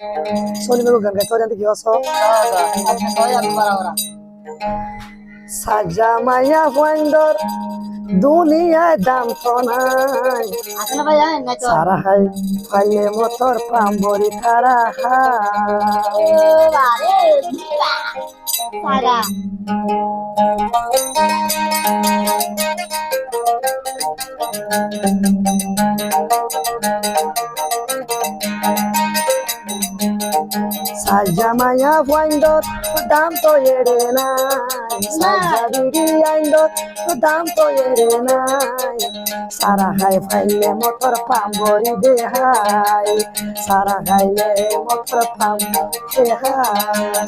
सोनी मेरे को गंगा तो जानते क्यों सो साजा माया वंदर दुनिया दाम तो নাই আসলে ভাই নাই তো সারা হাই ফাইলে মোটর পাম্বরি তারা হাই আরে সারা সাজা মায়া ওয়াইন্ডর দাম তো এড়ে নাই সাজা বিড়ি আইন্ডর দাম তো এড়ে নাই সারা হাই ফাইলে মোটর পাম্বরি দে হাই সারা হাইলে মোটর পাম্বরি হাই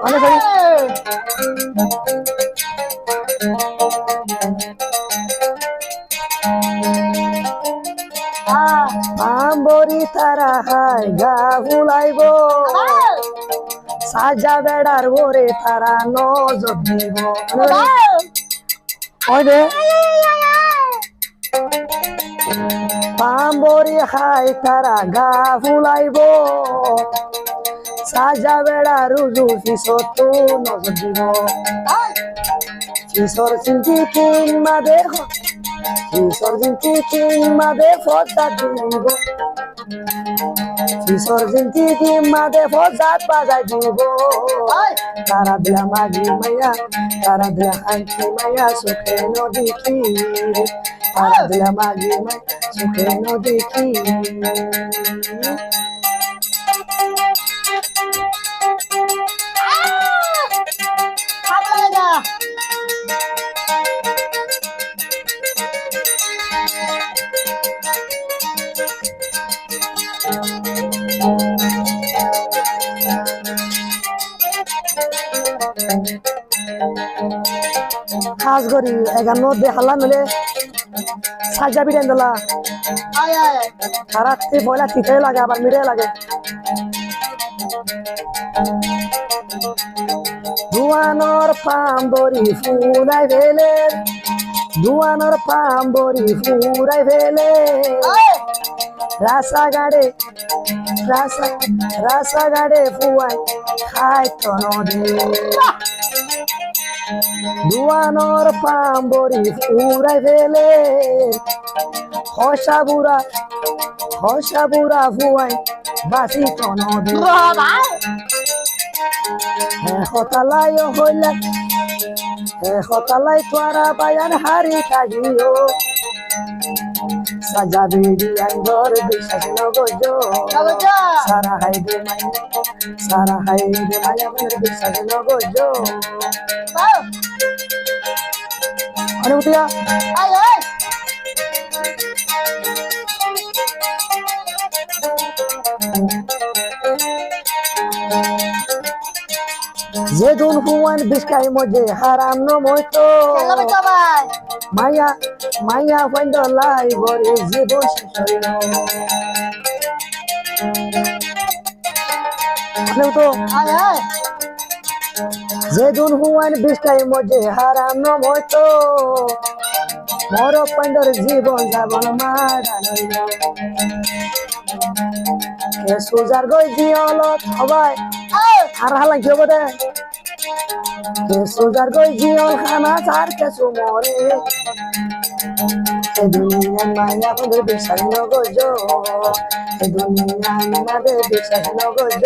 অনেক পাম্বরি তারা হাই গা হুলাইব সাজা বেড়ার ওরে তারা নজর দিব ওই দে পাম্বরি হাই তারা গা হুলাইব সাজা বেড়ার রুজু ফিসর তু নজর দিব ফিসর চিন্তি কিংবা দেখ ফিসর চিন্তি কিংবা দে ফটা দিব ফিসর চিন্তি কিংবা দে ফজাত বাজাই দিব তারা দিলা মাগি মায়া তারা দিলা হাঙ্কি মায়া সুখে নদী কি তারা দিলা মাগি মায়া সুখে নদী কি খাস করি এগার মধ্যে হাল্লা মিলে সাজা বিরিয়ানি দিলা আয় আয় খারাপতে বয়লা তিতে লাগে আবার মিরে লাগে দুয়ানোর পাম্বরি ফুলাই ফেলে দুয়ানোর পাম্বরি ফুলাই ফেলে রাসাগাড়ে রাসাগাড়ে ফুয়াই খাই তো নদী দুয়ানোর পাম্বরি ফুরাই ফেলে হসা বুড়া ফুয়াই বাসি তো নদী হতালাই হইলা হতালাই তোরা বায়ান হারি কাজিও সাজা বিড়ি আইন্দর বিশ্বাস নগজ সারা হাই দে মায়া মনের বিশ্বাস নগজ আরে উঠিয়া আয় আয় যেদুন হুয়ান বিস্কাই মজে হারাম নমইতো চলো তো ভাই মায়া মায়া ফাইন্দ লাই বরে জীবন শেষ হইল তো আয় আয় যেদুন হুয়ান বিস্কাই মজে হারাম নমইতো মর পাইন্দর জীবন যাবন মারা নইল কে সুজার গই জিয়লত সবাই আর হালা কি হবো দে কে সুজার গই জিয়ল খানা চার কেসু মরে এ দুনিয়া মায়া বন্ধুর বিশ্বাস নগজ এ দুনিয়া মাদের বিশ্বাস নগজ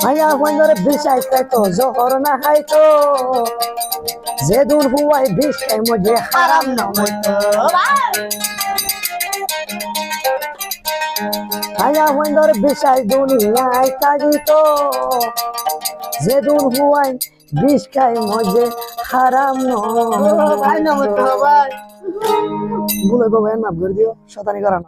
মায়া বন্ধুর বিশ্বাস তো জহর না খাইতো যেদুন হুয়াই বিস্কাই মজে হারাম নমইতো মায়া বন্ধুর বিশ্বাস দুনিয়ায় থাকিতো যেদুন হুয়াই বিস্কাই মজে হারাম ভাই নমস্কার ভাই ভুলে গো ভাই মাফ করে দিও শতানি করা